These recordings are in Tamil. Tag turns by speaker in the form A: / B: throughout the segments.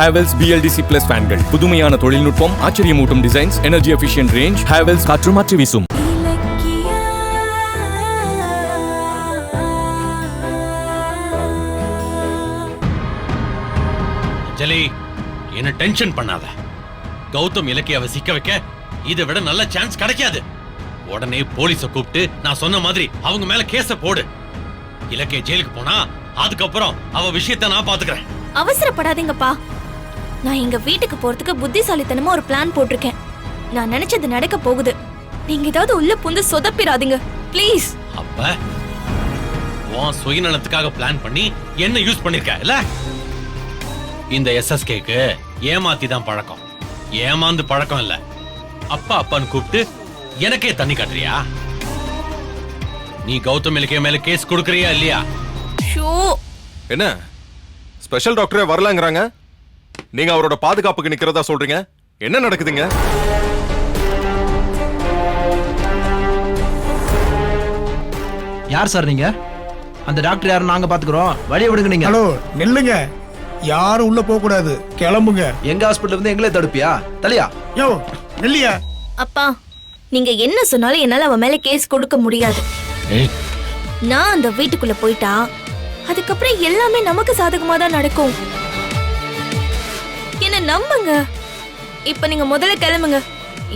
A: Havells BLDC Plus ஃபேன்கள் புதுமையான தொழில்நுட்பம், ஆச்சரியமூட்டும் designs, energy efficient range. Havells காற்று மாற்றி வீசும்.
B: ஜலி, என்ன டென்ஷன் பண்ணாத. கௌதம் இலக்கியாவை சிக்க வைக்க இதை விட நல்ல சான்ஸ் கிடைக்காது. உடனே போலீஸ கூப்பிட்டு நான் சொன்ன மாதிரி அவங்க மேல கேஸ போடு. இலக்கிய ஜெயிலுக்கு போனா அதுக்கப்புறம் அவ விஷயத்தை நான் பாத்துக்கிறேன்.
C: அவசரப்படாதீங்கப்பா. நான் எங்க வீட்டுக்கு போறதுக்கு புத்திசாலித்தனமா ஒரு பிளான் போட்டிருக்கேன். நான் நினைச்சது நடக்க போகுது. நீங்க ஏதாவது உள்ள புந்து சொதப்பிராதீங்க ப்ளீஸ்.
B: அப்ப உன் சுயநலத்துக்காக பிளான் பண்ணி என்ன யூஸ் பண்ணிருக்க இல்ல? இந்த எஸ்எஸ்கேக்கு ஏமாத்தி தான் பழக்கம், ஏமாந்து பழக்கம் இல்ல. அப்பா அப்பான்னு கூப்பிட்டு எனக்கே தண்ணி காட்டுறியா? நீ கௌதம் இலக்கிய மேல கேஸ் கொடுக்கறியா இல்லையா?
C: ஷோ,
D: என்ன ஸ்பெஷல் டாக்டரே வரலங்கறாங்க, நீங்க அவரோட பாதுகாப்புக்கு நிக்கிறதா சொல்றீங்க. என்ன நடக்குதுங்க?
E: யார் சார் நீங்க? அந்த டாக்டர் யாரும் நாங்க பாத்துக்கிறோம், வழிய விடுங்க நீங்க.
F: ஹலோ, நில்லுங்க. யாரும் உள்ள போக கூடாது, கிளம்புங்க.
E: எங்க ஹாஸ்பிடல்ல வந்து எங்களே தடுப்பியா? தலையா
F: யோ, நில்லியா.
C: அப்பா, நீங்க என்ன சொன்னாலும் என்னால அவன் மேல கேஸ் கொடுக்க முடியாது. நான் அந்த வீட்டுக்குள்ள போயிட்டா அதுக்கப்புறம் எல்லாமே நமக்கு சாதகமா தான் நடக்கும். என்ன நம்புங்க. இப்ப நீங்க முதல்ல கிளம்புங்க.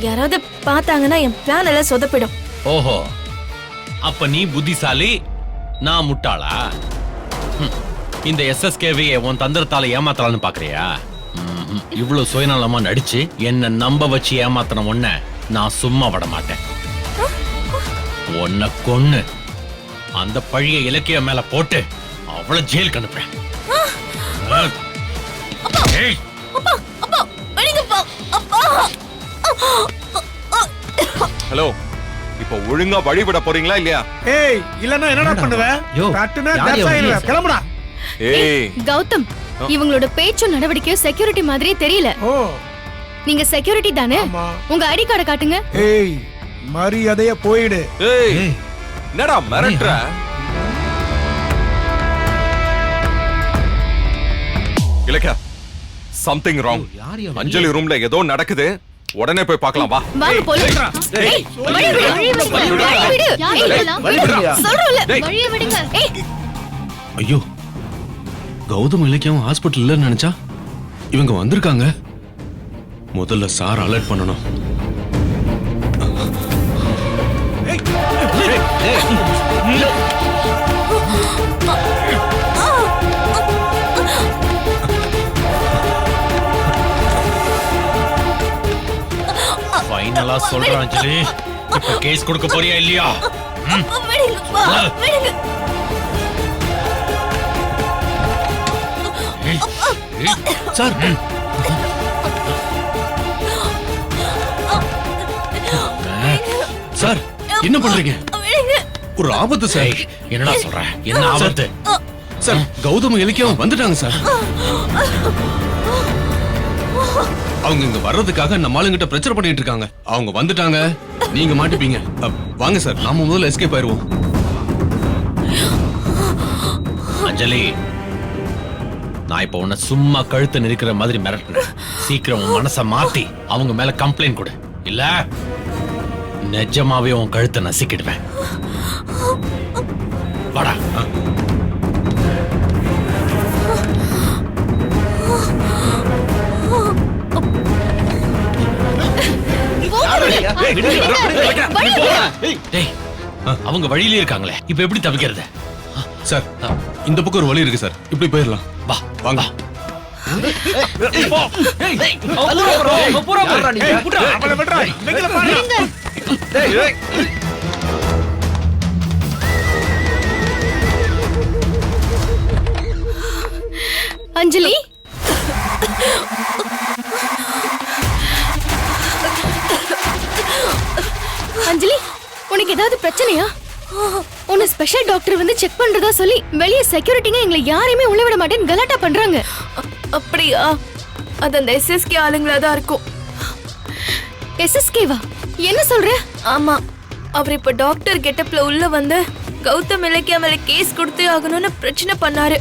C: யாராவது பார்த்தாங்கன்னா என் பிளான் எல்லாம் சொதப்பிடும்.
B: ஓஹோ, அப்ப நீ புத்திசாலி, நான் முட்டாளா? இந்த எஸ்எஸ்கேவை உன் தந்திரத்தால ஏமாத்தலாம்னு பாக்குறியா? இவ்வளவு சுயநலமா நடிச்சு என்ன நம்ப வச்சு ஏமாத்தின உன்ன நான் சும்மா விட மாட்டேன். உன்னை கொன்னு அந்த பழிய இலக்கிய மேல போட்டு அவளை ஜெயிலுக்கு அனுப்புறேன். ஏய்,
D: ஹலோ, இப்போ ஒழுங்கா வழி விட போறீங்களா இல்லையா?
F: ஏய், இல்லன்னா என்னடா பண்ணுவ?
E: யோ,
F: கட்டுனா
E: யார்
F: டச் ஆயிடுவ.
E: இவன்?
F: கிளம்புடா.
D: ஏய்
G: கௌதம், இவங்களோட பேச்சும் நடவடிக்கையும் செக்யூரிட்டி மாதிரியே தெரியல.
F: ஓ,
G: நீங்க செக்யூரிட்டி தானே?
F: ஆமா.
G: உங்க ஐடி கார்டை காட்டுங்க.
F: ஏய், மரியாதையா போயிடு.
D: ஏய்,
E: ஏய்,
D: என்னடா மிரட்டுற? Ilakkiya, something wrong.
E: யார் இவன்?
D: அஞ்சலி ரூம்ல ஏதோ நடக்குது, உடனே போய் பார்க்கலாம் வா.
G: வாங்க போலீஸ்.
E: ஏய்,
G: வழி விடு. வழி விடு.
E: வழி விடுங்க.
G: சொல்றல.
D: டேய்.
G: வழிய விடுங்க. ஏய்,
H: ஐயோ, கௌதம் இலக்கியம் ஹாஸ்பிட்டல் இல்லைன்னு நினைச்சா இவங்க வந்திருக்காங்க. முதல்ல சார் அலர்ட் பண்ணணும்.
B: ஃபைனலா சொல்றேன் அஞ்சலி, இப்ப கேஸ் கொடுக்க போறியா இல்லையா?
C: விடுங்கப்பா, விடுங்க.
H: சார், சார் என்ன பண்றீங்க?
C: விடுங்க.
H: ஒரு ஆபத்து சார்.
B: ஏய், என்னடா சொல்ற? என்ன ஆபத்து?
H: சார், கௌதம் இலக்கியம் வந்துட்டாங்க சார். அவங்க இங்க வர்றதுக்காக நம்ம ஆளுங்கிட்ட பிரச்சனை பண்ணிட்டு இருக்காங்க. அவங்க வந்துட்டாங்க, நீங்க மாட்டிப்பீங்க. வாங்க சார், நாம முதல்ல எஸ்கேப் ஆயிருவோம்.
B: அஞ்சலி, நான் இப்ப உன்னை சும்மா கழுத்து நெரிக்கிற மாதிரி மிரட்டினேன். சீக்கிரம் உன் மனசை மாத்தி அவங்க மேல கம்ப்ளைண்ட் கொடு, இல்ல நிஜமாவே உன் கழுத்தை நசிக்கிடுவேன். வாடா. டேய், அவங்க வழியிலே இருக்காங்களே, இப்ப எப்படி தவிக்கிறது?
H: சார், இந்த பக்கம் ஒரு வழி இருக்கு சார், இப்படி போயிடலாம்.
B: வா
H: வாங்க.
E: யார்ரா நீங்க?
F: அவளை விடுறா. வெங்கல பாரு.
E: டேய், டேய்.
G: அஞ்சலி, அஞ்சலி, உனக்கு ஏதாவது பிரச்சனையா? உன்னை ஸ்பெஷல் டாக்டர் வந்து செக் பண்றதா சொல்லி வெளிய செக்யூரிட்டிங்க எங்களை யாரையுமே உள்ள விட மாட்டேன்னு கலாட்டா பண்றாங்க.
C: அப்படியா? அது அந்த எஸ்எஸ்கே ஆளுங்களா தான் இருக்கும்.
G: எஸ்எஸ்கேவா? என்ன சொல்ற?
C: ஆமா, அவர் இப்ப டாக்டர் கெட்டப்ல உள்ள வந்து கௌதம் இலக்கியா மேல கேஸ் கொடுத்தே ஆகணும்னு பிரச்சனை பண்ணாரு.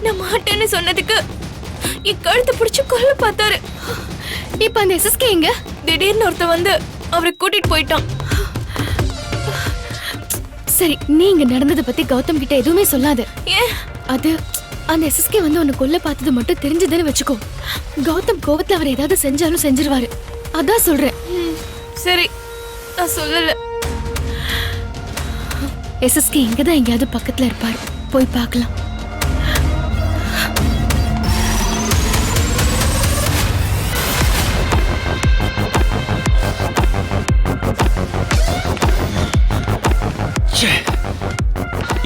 C: நான் மாட்டேன்னு சொன்னதுக்கு என் கழுத்தை பிடிச்சு கொல்ல பார்த்தாரு.
G: இப்ப அந்த எஸ்எஸ்கே எங்க?
C: திடீர்னு ஒருத்தன் வந்து அவரை கூட்டிட்டு போயிட்டான்.
G: சரி, நீங்க நடந்ததை பத்தி கௌதம் கிட்ட எதுவுமே சொல்லாத.
C: ஏன்?
G: அது அந்த எஸ்எஸ்கே வந்து உன்னை கொல்ல பார்த்தது மட்டும் தெரிஞ்சதுன்னு வச்சுக்கோ, கௌதம் கோவத்துல அவர் ஏதாவது செஞ்சாலும் செஞ்சிருவாரு. அதான் சொல்றேன்.
C: சரி, நான் சொல்லல.
G: எஸ்எஸ்கே இங்கதான் எங்கேயாவது பக்கத்துல இருப்பாரு, போய் பார்க்கலாம்.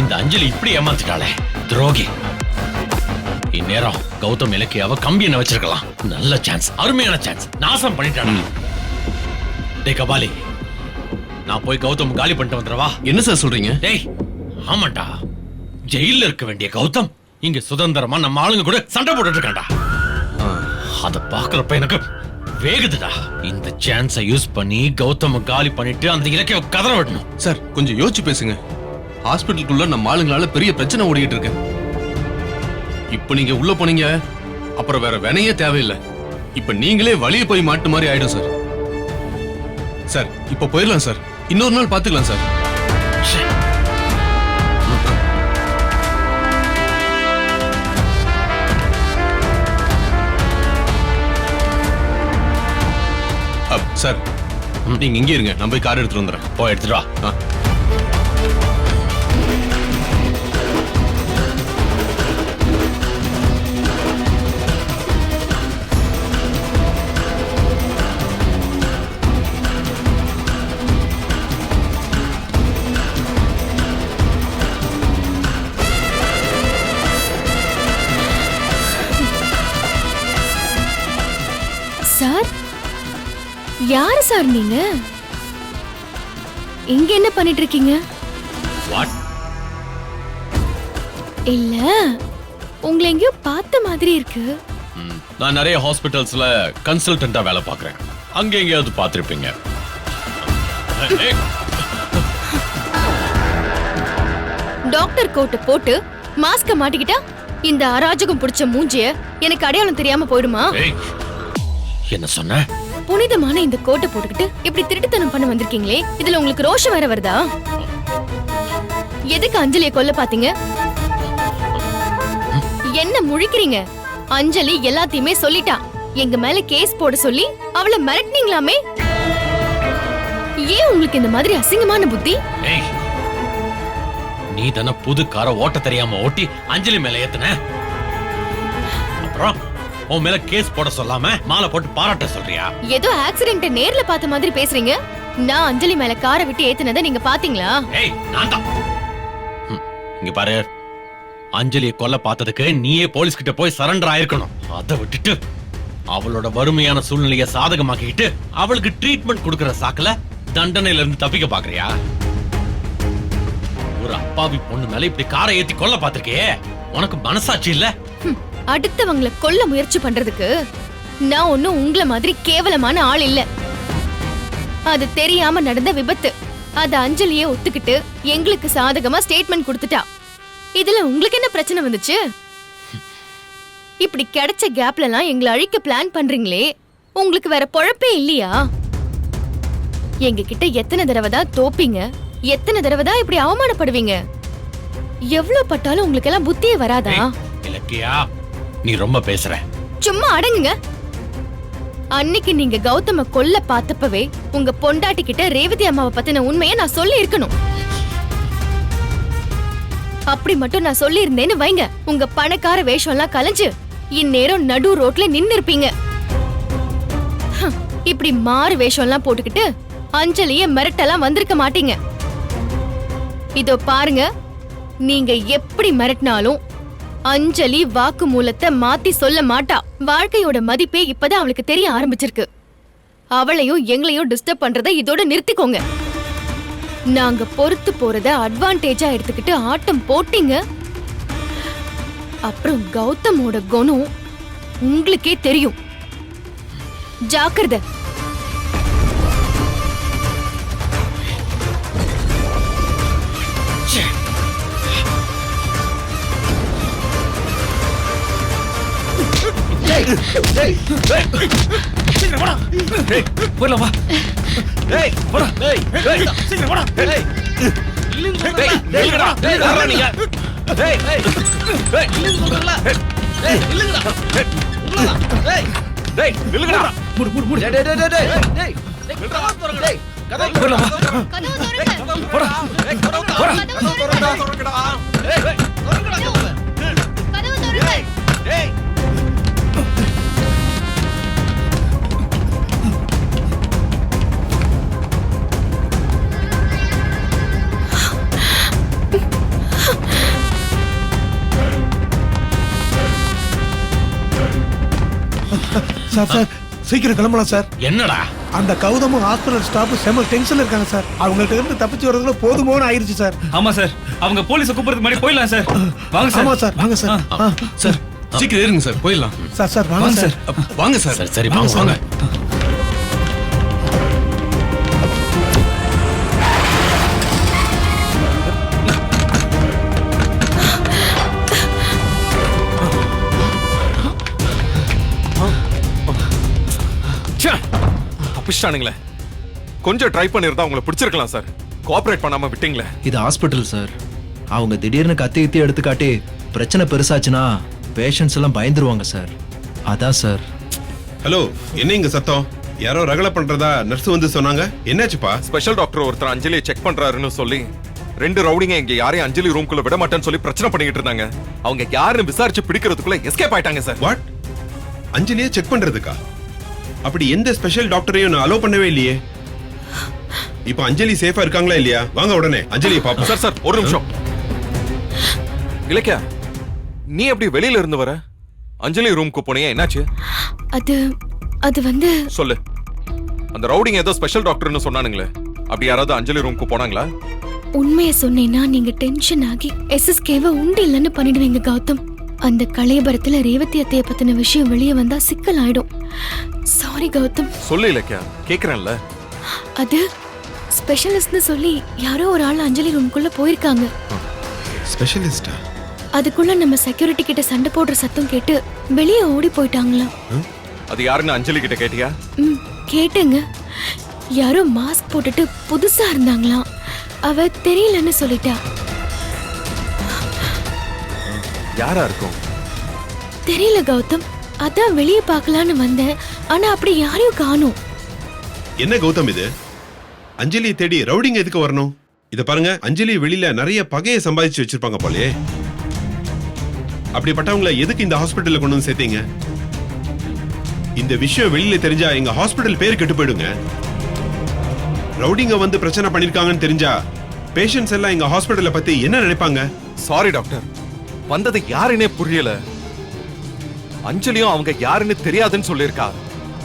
B: இந்த அஞ்சலி இப்படி ஏமாத்திட்டாளே, துரோகி. இந்நேரம் கௌதம் இலக்கு அவ கம்பி என்ன வச்சிருக்கலாம். நல்ல சான்ஸ், அருமையான சான்ஸ். நாசம் பண்ணிட்டாளா. டேய் கபாலி, நான் போய் கௌதம் காலி பண்ணிட்டு வந்துடவா?
H: என்ன சார் சொல்றீங்க?
B: டேய், ஆமாண்டா, ஜெயில இருக்க வேண்டிய கௌதம் இங்க சுதந்திரமா நம்ம ஆளுங்க கூட சண்டை போட்டுட்டு இருக்காண்டா. அத பாக்குறப்ப எனக்கு வேகுதுடா. இந்த சான்ஸை யூஸ் பண்ணி கௌதம் காலி பண்ணிட்டு அந்த இலக்கைய கதற விடணும்.
H: சார் கொஞ்சம் யோசிச்சு பேசுங்க. ஹாஸ்பிட்டலுக்குள்ள நம்ம ஆளுங்களால பெரிய பிரச்சனை ஓடிட்டு இருக்கு. இப்ப நீங்க உள்ள போனீங்க, அப்புறம் வேற வினையே தேவையில்லை. இப்ப நீங்களே வழியே போய் மாட்டு மாதிரி ஆயிடும் சார். சார் இப்ப போயிடலாம் சார், இன்னொரு நாள் பாத்துக்கலாம் சார். சார் நீங்க இங்கே இருங்க, நான் போய் கார் எடுத்துட்டு வந்துடுறேன்.
B: போய் எடுத்துட்டு வா.
G: சார், யாரு சார் நீங்க? இங்க என்ன பண்ணிட்டு இருக்கீங்க?
B: வாட்?
G: இல்ல, உங்களை எங்கேயோ பார்த்த மாதிரி இருக்கு.
B: நான் நிறைய ஹாஸ்பிட்டல்ஸ்ல கன்சல்டன்டா வேலை பார்க்கறேன். அங்க எங்கேயாவது பார்த்திருப்பீங்க.
G: டாக்டர் கோட் போட்டு மாஸ்க மாட்டிக்கிட்டா இந்த அராஜகம் பிடிச்ச மூஞ்சிய எனக்கு அடையாளம் தெரியாம போயிடுமா?
B: என்ன சொன்ன?
G: புனிதமான இந்த கோட்டை போட்டுக்கிட்டு இப்படி திருட்டுத்தனம் பண்ண வந்திருக்கீங்களே, இதுல உங்களுக்கு ரோஷம் வேற வருதா? எதுக்கு அஞ்சலியை கொல்ல பாத்தீங்க? என்ன முழிக்கிறீங்க? அஞ்சலி எல்லாத்தையுமே சொல்லிட்டா. எங்க மேல கேஸ் போட சொல்லி அவளை மிரட்டினீங்களாமே. ஏன் உங்களுக்கு இந்த மாதிரி அசிங்கமான புத்தி?
B: நீ தானே புது காரை ஓட்ட தெரியாம ஓட்டி அஞ்சலி மேல ஏத்துன. அப்புறம் உன் மேல கேஸ் போட சொல்லாம மாலை போட்டு பாராட்ட சொல்றியா?
G: ஏதோ ஆக்சிடென்ட் நேர்ல பார்த்த மாதிரி பேசுறீங்க. நான் அஞ்சலி மேல காரை விட்டு ஏத்துனதை நீங்க பாத்தீங்களா?
B: ஏய், நான் தான். இங்க பாரு, அஞ்சலியை கொல்ல பார்த்ததுக்கு நீயே போலீஸ் கிட்ட போய் சரண்டர் ஆயிருக்கணும். அதை விட்டுட்டு அவளோட வறுமையான சூழ்நிலையை சாதகமாக்கிட்டு அவளுக்கு ட்ரீட்மெண்ட் கொடுக்கற சாக்குல தண்டனையில இருந்து தப்பிக்க பாக்குறியா? ஒரு அப்பாவி பொண்ணு மேல இப்படி காரை ஏத்தி கொல்ல பாத்திருக்கே, உனக்கு மனசாட்சி இல்ல?
G: அடுத்தவங்களை கொல்ல முயற்சி பண்றதுக்கு நான் ஒன்னும் உங்களை மாதிரி கேவலமான ஆள் இல்ல. அது தெரியாம நடந்த விபத்து. அது அஞ்சலியே ஒத்துக்கிட்டு எங்களுக்கு சாதகமா ஸ்டேட்மெண்ட் கொடுத்துட்டா. இதுல உங்களுக்கு என்ன பிரச்சனை வந்துச்சு? இப்படி கிடைச்ச கேப்ல எல்லாம் எங்களை அழிக்க பிளான் பண்றீங்களே, உங்களுக்கு வேற பொழப்பே இல்லையா? எங்க கிட்ட எத்தனை தடவை தான் தோப்பீங்க, எத்தனை தடவை தான் இப்படி அவமானப்படுவீங்க? எவ்வளவு பட்டாலும் உங்களுக்கு எல்லாம் புத்தியே வராதா?
B: இலக்கியா, நீ ரொம்ப பேசுற.
G: சும்மா அடங்குங்க. அன்னைக்கு நீங்க கௌதம கொல்ல பார்த்தப்பவே உங்க பொண்டாட்டி கிட்ட ரேவதி அம்மாவை பத்தின உண்மையை நான் சொல்லி இருக்கணும். அப்படி மட்டும் நான் சொல்லி இருந்தேன்னு வைங்க, உங்க பணக்கார வேஷம் எல்லாம் கலைஞ்சு இந்நேரம் நடு ரோட்ல நின்னு இருப்பீங்க. இப்படி மாறு வேஷம் எல்லாம் போட்டுக்கிட்டு அஞ்சலிய மிரட்டெல்லாம் வந்திருக்க மாட்டீங்க. இதோ பாருங்க, நீங்க எப்படி மிரட்டினாலும் அஞ்சலி வாக்கு மூலத்தை மாத்தி சொல்ல மாட்டா. வாழ்க்கையோட மதிப்பே இப்பதான் அவளுக்கு தெரிய ஆரம்பிச்சிருக்கு. அவளையும் எங்களையும் டிஸ்டர்ப் பண்றத இதோட நிறுத்திக்கோங்க. நாங்க பொறுத்து போறத அட்வான்டேஜா எடுத்துக்கிட்டு ஆட்டம் போட்டீங்க. அப்புறம் கௌதமோட குணம் உங்களுக்கே தெரியும். ஜாக்கிரதை.
A: போயிடலாம் வா.
F: சார் சார் சீக்கிரம் கிளம்பலாம் சார்.
B: என்னடா
F: அந்த கௌதமும் ஹாஸ்பிட்டல் ஸ்டாஃப் செம்ம டென்ஷன்ல இருக்காங்க சார். அவங்கள்ட்ட இருந்து தப்பிச்சு வரதுக்குள்ள போதுமோன்னு ஆயிருச்சு சார்.
A: ஆமா சார், அவங்க போலீஸை கூப்பிடுறதுக்கு முன்னாடி போயிடலாம் சார். வாங்க
F: ஆமா
A: சார்.
F: சார், வாங்க சார்.
H: சார் சீக்கிரம் ஏறுங்க சார், போயிடலாம்.
F: சார் சார் வாங்க சார்.
H: வாங்க சார்.
B: சரி சரி வாங்க வாங்க.
D: தப்பிச்சிட்டானுங்களே. கொஞ்சம் ட்ரை பண்ணிருந்தா உங்களை பிடிச்சிருக்கலாம் சார். கோஆபரேட் பண்ணாம விட்டீங்களே.
E: இது ஹாஸ்பிட்டல் சார். அவங்க திடீர்னு கத்தி எடுத்து காட்டி பிரச்சனை பெருசாச்சுன்னா பேஷண்ட்ஸ் எல்லாம் பயந்துருவாங்க சார். அதான் சார்.
I: ஹலோ, என்ன இங்க சத்தம்? யாரோ ரகலை பண்றதா நர்ஸ் வந்து சொன்னாங்க. என்னாச்சுப்பா?
D: ஸ்பெஷல் டாக்டர் ஒருத்தர் அஞ்சலியை செக் பண்றாருன்னு சொல்லி 2 ரவுடிங்க இங்க யாரையும் அஞ்சலி ரூம்குள்ள விட மாட்டேன்னு சொல்லி பிரச்சனை பண்ணிட்டு இருந்தாங்க. அவங்க யாருன்னு விசாரிச்சு பிடிக்கிறதுக்குள்ள எஸ்கேப் ஆயிட்டாங்க சார்.
I: வாட்? அஞ்சலியை செக் பண்றதுக்கா? அப்படி எந்த ஸ்பெஷல் டாக்டரையும் நான் அலோ பண்ணவே இல்லையே. இப்போ அஞ்சலி சேஃபா இருக்காங்களா இல்லையா? வாங்க உடனே அஞ்சலியை பாப்போம்.
D: சார் சார் ஒரு நிமிஷம். இலக்கியா, நீ எப்படி வெளியில இருந்து வர? அஞ்சலி ரூம்க்கு போனியா? என்னாச்சு?
G: அது வந்து
D: சொல்லு. அந்த ரவுடிங்க ஏதோ ஸ்பெஷல் டாக்டர்னு சொன்னானுங்களே, அப்படி யாராவது அஞ்சலி ரூம்க்கு போனாங்களா?
G: உண்மையை சொன்னேன்னா நீங்க டென்ஷன் ஆகி எஸ்எஸ்கேவை உண்டு இல்லைன்னு பண்ணிடுவீங்க கௌதம். அந்த கலையபரத்துல ரேவதி அத்தைய பத்தின விஷயம் வெளியே வந்தா சிக்கல் ஆயிடும். சாரி கௌதம்.
D: சொல்லு இலக்கியா, கேக்குறேன்ல.
G: அது ஸ்பெஷலிஸ்ட்னு சொல்லி யாரோ ஒரு ஆள் அஞ்சலி ரூம்குள்ள போயிருக்காங்க.
I: ஸ்பெஷலிஸ்டா?
G: அதுக்குள்ள நம்ம செக்யூரிட்டி கிட்ட சண்டை போடுற சத்தம் கேட்டு வெளியே ஓடி போயிட்டாங்களாம்.
D: அது யாருன்னு அஞ்சலி கிட்ட கேட்டியா?
G: கேட்டேங்க. யாரோ மாஸ்க் போட்டுட்டு புதுசா இருந்தாங்களாம். அவ தெரியலன்னு சொல்லிட்டா.
D: யாரா இருக்கும்?
G: தெரியல கௌதம். அதான் வெளியே பார்க்கலான்னு வந்தேன். ஆனா அப்படி யாரையும் காணோம்.
I: என்ன கௌதம் இது? அஞ்சலியை தேடி ரவுடிங்க எதுக்கு வரணும்? இத பாருங்க, அஞ்சலி வெளியில நிறைய பகையை சம்பாதிச்சு வச்சிருப்பாங்க போலே. அப்படிப்பட்டவங்களை எதுக்கு இந்த ஹாஸ்பிட்டல்ல கொண்டு வந்து சேர்த்தீங்க? இந்த விஷயம் வெளியில தெரிஞ்சா எங்க ஹாஸ்பிட்டல் பேர் கெட்டு போயிடுங்க. ரவுடிங்க வந்து பிரச்சனை பண்ணிருக்காங்கன்னு தெரிஞ்சா பேஷண்ட்ஸ் எல்லாம் எங்க ஹாஸ்பிட்டலை பத்தி என்ன நினைப்பாங்க?
D: சாரி டாக்டர், வந்தது யாருன்னே புரியல. அஞ்சலியும் அவங்க யாருன்னு தெரியாதுன்னு சொல்லியிருக்கா.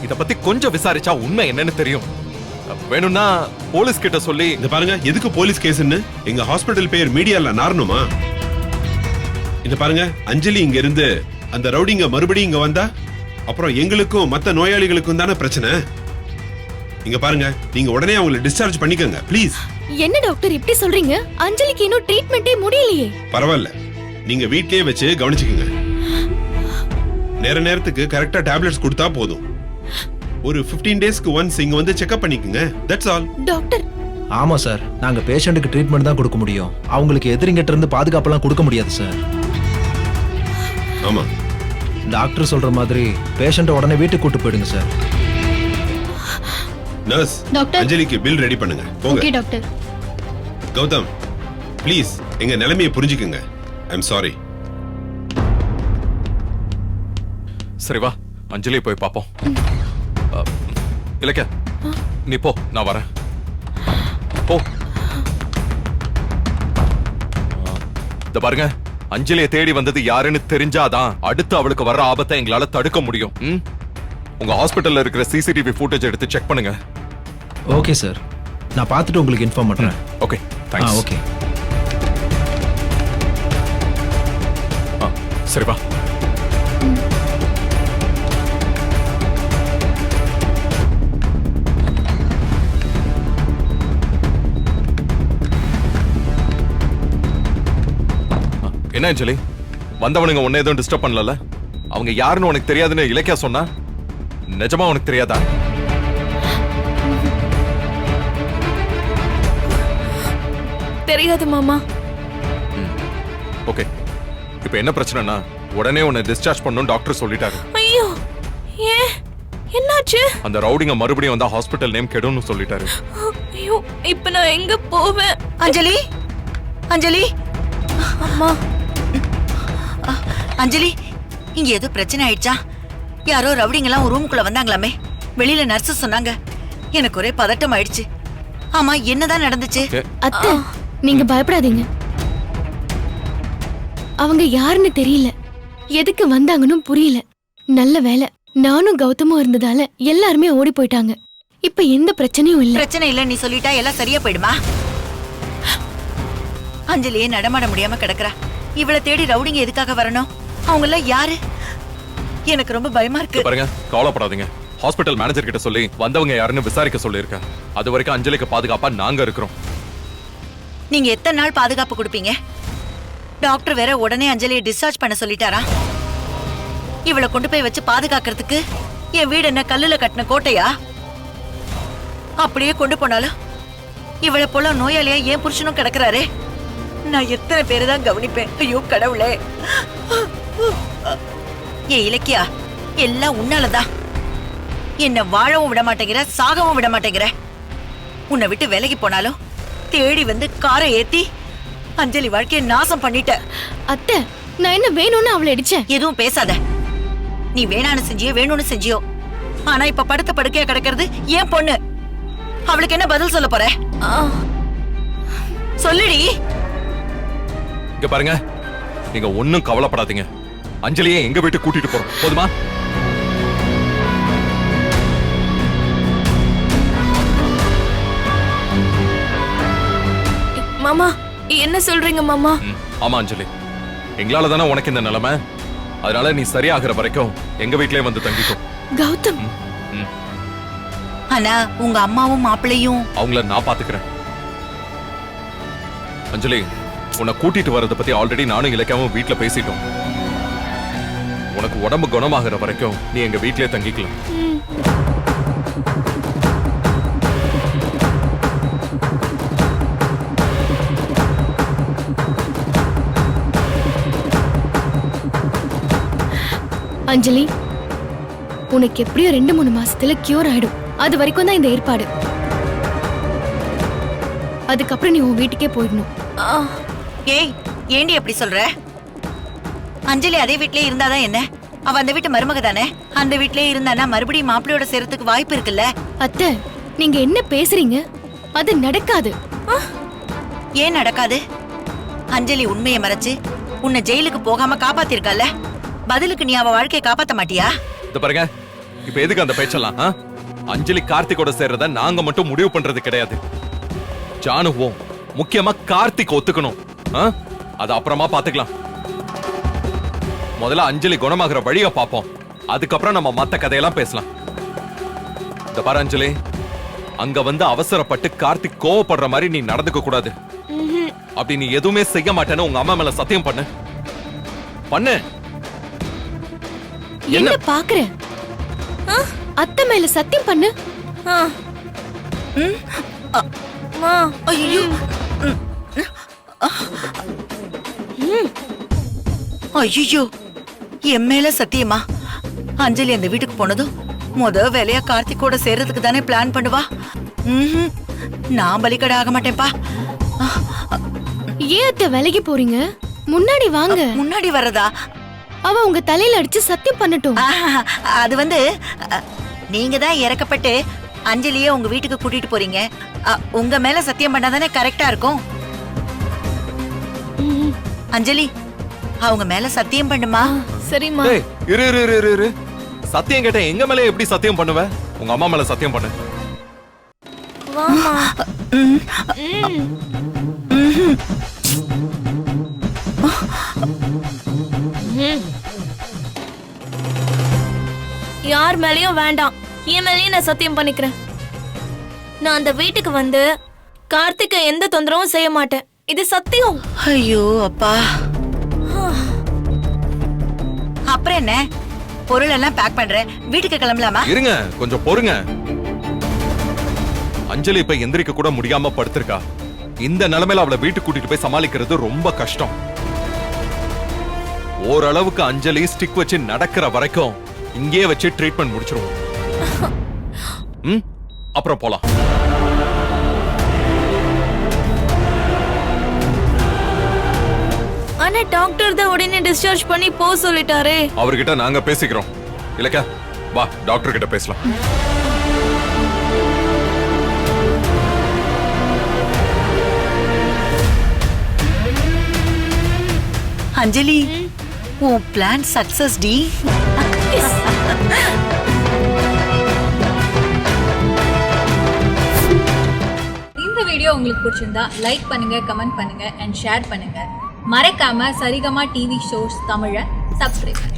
D: இத பத்தி கொஞ்சம் விசாரிச்சா உண்மை என்னன்னு தெரியும். வேணும்னா போலீஸ் கிட்ட சொல்லி.
I: இந்த பாருங்க, எதுக்கு போலீஸ் கேஸ்ன்னு எங்க ஹாஸ்பிட்டல் பேர் மீடியால நாரணுமா? இந்த பாருங்க, அஞ்சலி இங்க இருந்து அந்த ரவுடிங்க மறுபடியும் இங்க வந்தா அப்புறம் எங்களுக்கும் மத்த நோயாளிகளுக்கும் தானே பிரச்சனை. இங்க பாருங்க, நீங்க உடனே அவங்களை டிஸ்சார்ஜ் பண்ணிக்கங்க ப்ளீஸ்.
G: என்ன டாக்டர் இப்படி சொல்றீங்க? அஞ்சலிக்கு இன்னும் ட்ரீட்மெண்டே முடியலையே.
I: பரவாயில்ல, நீங்க வீட்லயே வச்சு கவனிச்சுக்கங்க. நேரத்துக்கு கரெக்டா டேப்லெட்ஸ் கொடுத்தா போதும். ஒரு 15 டேஸ்க்கு ஒன்ஸ் இங்க வந்து செக்அப் பண்ணிக்கங்க. That's all.
G: டாக்டர்.
E: ஆமா சார், நாங்க பேஷண்ட்டுக்கு ட்ரீட்மெண்ட் தான் கொடுக்க முடியும். அவங்களுக்கு எதிரிங்கிட்ட இருந்து பாதுகாப்பெல்லாம் கொடுக்க முடியாது சார்.
I: ஆமா,
E: டாக்டர் சொல்ற மாதிரி பேஷண்ட்டை உடனே வீட்டுக்கு கூட்டு போயிடுங்க சார்.
I: Nurse,
G: doctor.
I: அஞ்சலிக்கு பில் ரெடி பண்ணுங்க. போங்க.
G: Okay doctor.
I: கௌதம், ப்ளீஸ் எங்க நிலைமையை புரிஞ்சுக்குங்க. I am sorry.
D: சரி வா, அஞ்சலி போய் பாப்போம். இலக்கியா, நீ போ, நான் வரேன். போ. இத பாருங்க, அஞ்சலியை தேடி வந்தது யாருன்னு தெரிஞ்சாதான் அடுத்து அவளுக்கு வர்ற ஆபத்தை எங்களால தடுக்க முடியும். உங்க ஹாஸ்பிட்டல்ல இருக்கிற சிசிடிவி ஃபுட்டேஜ் எடுத்து செக் பண்ணுங்க.
E: ஓகே சார், நான் பார்த்துட்டு உங்களுக்கு இன்ஃபார்ம் பண்றேன்.
D: Okay, thanks.
E: ஓகே.
D: சரி வா. என்ன அஞ்சலி, வந்தவனுங்க உன்னை எதுவும் டிஸ்டர்ப் பண்ணல? அவங்க யாருன்னு உனக்கு தெரியாதுன்னு இலக்கியா சொன்னா நிஜமா உனக்கு தெரியாதா?
C: தெரியாது மாமா.
D: ஓகே, இப்போ என்ன பிரச்சனைனா உடனே உன்னை டிஸ்சார்ஜ் பண்ணனும் டாக்டர் சொல்லிட்டாரு.
C: ஐயோ, ஏன் என்னாச்சு?
D: அந்த ரவுடிங்க மறுபடியும் வந்தா ஹாஸ்பிடல் நேம் கெடும்னு சொல்லிட்டாரு.
C: ஐயோ, இப்ப நான் எங்க போவேன்?
J: அஞ்சலி, அஞ்சலி,
C: அம்மா.
J: அஞ்சலி, இங்க ஏதோ பிரச்சனை ஆயிடுச்சா? யாரோ ரவுடிங்கெல்லாம் ஒரு ரூமுக்குள்ள வந்தாங்களாமே, வெளியில நர்ஸ் சொன்னாங்க. எனக்கு ஒரே பதட்டம் ஆயிடுச்சு. ஆமா, என்னதான் நடந்துச்சு?
G: அத்தை, நீங்க பயப்படாதீங்க. அவங்க யாருன்னு தெரியல, எதுக்கு வந்தாங்கன்னு புரியல. நல்ல வேலை நானும் கௌதமும் இருந்ததால எல்லாருமே ஓடி போயிட்டாங்க. இப்ப எந்த பிரச்சனையும் இல்ல.
J: பிரச்சனை இல்ல நீ சொல்லிட்டா எல்லாம் சரியா போயிடுமா? அஞ்சலியே நடமாட முடியாம கிடக்குறா. இவளை தேடி ரவுடிங்க எதுக்காக வரணும்? அவங்க எல்லாம் யாரு? எனக்கு ரொம்ப பயமா இருக்கு.
D: பாருங்க, கவலைப்படாதீங்க. ஹாஸ்பிடல் மேனேஜர் கிட்ட சொல்லி வந்தவங்க யாருன்னு விசாரிக்க சொல்லியிருக்கேன். அது வரைக்கும் அஞ்சலிக்கு பாதுகாப்பா நாங்க இருக்கிறோம்.
J: நீங்க எத்தனை நாள் பாதுகாப்பு கொடுப்பீங்க? டாக்டர் வேற உடனே அஞ்சலியை டிஸ்சார்ஜ் பண்ண சொல்லிட்டாரா? இவளை கொண்டு போய் வச்சு பாதுகாக்கிறதுக்கு என் வீடு என்ன கல்லுல கட்டின கோட்டையா? அப்படியே கொண்டு போனாலும் இவளை போல நோயாளியா ஏன் புருஷனும் கிடக்குறாரே. நான் எத்தனை பேரு தான் கவனிப்பேன். ஐயோ கடவுளே. ஏ இலக்கியா, எல்லாம் உன்னாலதான். என்ன வாழவும் விட மாட்டேங்கிற, சாகவும் விட மாட்டேங்கிற. உன்னை விட்டு விலகி போனாலும் தேடி வந்து காரை ஏத்தி அஞ்சலி வாழ்க்கையை நாசம் பண்ணிட்ட.
G: அத்தை, நான் என்ன வேணும்னு அவளை அடிச்சேன்?
J: எதுவும் பேசாத. நீ வேணான்னு செஞ்சியோ வேணும்னு செஞ்சியோ, ஆனா இப்ப படுத்த படுக்கையா கிடக்கிறது ஏன் பொண்ணு. அவளுக்கு என்ன பதில் சொல்ல போற? சொல்லுடி.
D: இங்க பாருங்க, நீங்க ஒண்ணும் கவலைப்படாதீங்க. அஞ்சலியை எங்க வீட்டு கூட்டிட்டு போறோம், போதுமா?
C: மாமா, என்ன சொல்றீங்க மாமா?
D: ஆமா அஞ்சலி, எங்களால தானே உனக்கு இந்த நிலைமை. அதனால நீ சரியாகிற வரைக்கும் எங்க வீட்லயே வந்து தங்கிக்கோ.
G: கௌதம்,
J: ஆனா உங்க அம்மாவும் மாப்பிள்ளையும்
D: அவங்கள நான் பாத்துக்கிறேன். அஞ்சலி, உன்னை கூட்டிட்டு வர்றத பத்தி ஆல்ரெடி நானும் இலக்கியாவும் வீட்ல பேசிட்டோம். உனக்கு உடம்பு குணமாகிற வரைக்கும் நீ எங்க வீட்லயே தங்கிக்கலாம்.
G: அஞ்சலி, உனக்கு எப்படியோ 2-3 மாசத்துல கியூர் ஆயிடும். அது வரைக்கும் தான் இந்த ஏற்பாடு. அதுக்கப்புறம் நீ உன் வீட்டுக்கே போயிடணும்.
J: ஏய், ஏண்டி அப்படி சொல்ற? அஞ்சலி அதே வீட்லயே இருந்தாதான் என்ன? அவ அந்த வீட்டு மருமக தானே. அந்த வீட்லயே இருந்தானா மறுபடியும் மாப்பிள்ளையோட சேர்றதுக்கு வாய்ப்பு இருக்குல்ல.
G: அத்தை, நீங்க என்ன பேசுறீங்க? அது நடக்காது.
J: ஏன் நடக்காது? அஞ்சலி உண்மையை மறைச்சு உன்னை ஜெயிலுக்கு போகாம காப்பாத்திருக்கல. பதிலுக்கு நீ அவ வாழ்க்கையை காப்பாத்த மாட்டியா?
D: இது பாருங்க, இப்ப எதுக்கு அந்த பேச்செல்லாம்? அஞ்சலி கார்த்திகோட சேர்றத நாங்க மட்டும் முடிவு பண்றது கிடையாது. ஜானுவோம், முக்கியமா கார்த்திக் ஒத்துக்கணும். அது அப்புறமா பாத்துக்கலாம். முதல்ல அஞ்சலி குணமாகிற வழிய பாப்போம். அதுக்கப்புறம் நம்ம மத்த கதையெல்லாம் பேசலாம். இந்த பாரு அஞ்சலி, அங்க வந்து அவசரப்பட்டு கார்த்திக் கோவப்படுற மாதிரி நீ நடந்துக்க கூடாது. அப்படி நீ எதுவுமே செய்ய மாட்டேன்னு உங்க அம்மா மேல சத்தியம் பண்ணு. பண்ணு.
G: என்ன பாக்குற? அத்தை மேல சத்தியம் பண்ணு.
J: ஐயோ, ஐயோ, என் மேல சத்தியமா? அஞ்சலி அந்த வீட்டுக்கு போனதும் முத வேலையா கார்த்திகோட சேர்றதுக்கு தானே பிளான் பண்ணுவா. நான் பலிக்கடை ஆக மாட்டேன்ப்பா.
G: ஏன் அத்தை விலகி போறீங்க? முன்னாடி வாங்க.
J: முன்னாடி வர்றதா?
G: அவ உங்க தலையில அடிச்சு சத்தியம் பண்ணட்டும்.
J: அது வந்து நீங்க தான் இறக்கப்பட்டு அஞ்சலியே உங்க வீட்டுக்கு கூட்டிட்டு போறீங்க. உங்க மேல சத்தியம் பண்ணாதானே கரெக்டா இருக்கும். அஞ்சலி, அவங்க மேல சத்தியம் பண்ணுமா?
C: சரிம்மா.
D: டேய், இரு இரு இரு இரு. சத்தியம் கேட்ட எங்க மேல எப்படி சத்தியம் பண்ணுவ? உங்க அம்மா மேல சத்தியம் பண்ணு.
C: வாமா. யார் மேலயும் வேண்டாம், என் மேலயும் நான் சத்தியம் பண்ணிக்கிறேன். நான் அந்த வீட்டுக்கு வந்து கார்த்திகை எந்த தொந்தரவும் செய்ய மாட்டேன். இது சத்தியம்.
J: ஐயோ அப்பா. அப்புறம் என்ன, பொருள் எல்லாம் பேக் பண்றேன். வீட்டுக்கு கிளம்பலாமா?
D: இருங்க, கொஞ்சம் பொறுங்க. அஞ்சலி இப்ப எந்திரிக்க கூட முடியாம படுத்திருக்கா. இந்த நிலைமையில அவளை வீட்டுக்கு கூட்டிட்டு போய் சமாளிக்கிறது ரொம்ப கஷ்டம். ஓரளவுக்கு அஞ்சலி ஸ்டிக் வச்சு நடக்கிற வரைக்கும் இங்கே வச்சு ட்ரீட்மெண்ட் முடிச்சிருவோம். அப்புறம் போலாம்.
C: ஆனா டாக்டர் தான் உடனே டிஸ்சார்ஜ் பண்ணி போ சொல்லிட்டாரே.
D: அவர்கிட்ட நாங்க பேசிக்கிறோம். இல்லக்கா, வா டாக்டர் கிட்ட பேசலாம்.
J: அஞ்சலி, உன் பிளான் சக்சஸ் டி.
K: இந்த வீடியோ உங்களுக்கு பிடிச்சிருந்தா லைக் பண்ணுங்க, கமெண்ட் பண்ணுங்க அண்ட் ஷேர் பண்ணுங்க. மறக்காம சரிகமா டிவி ஷோஸ் தமிழை சப்ஸ்கிரைப் பண்ணுங்க.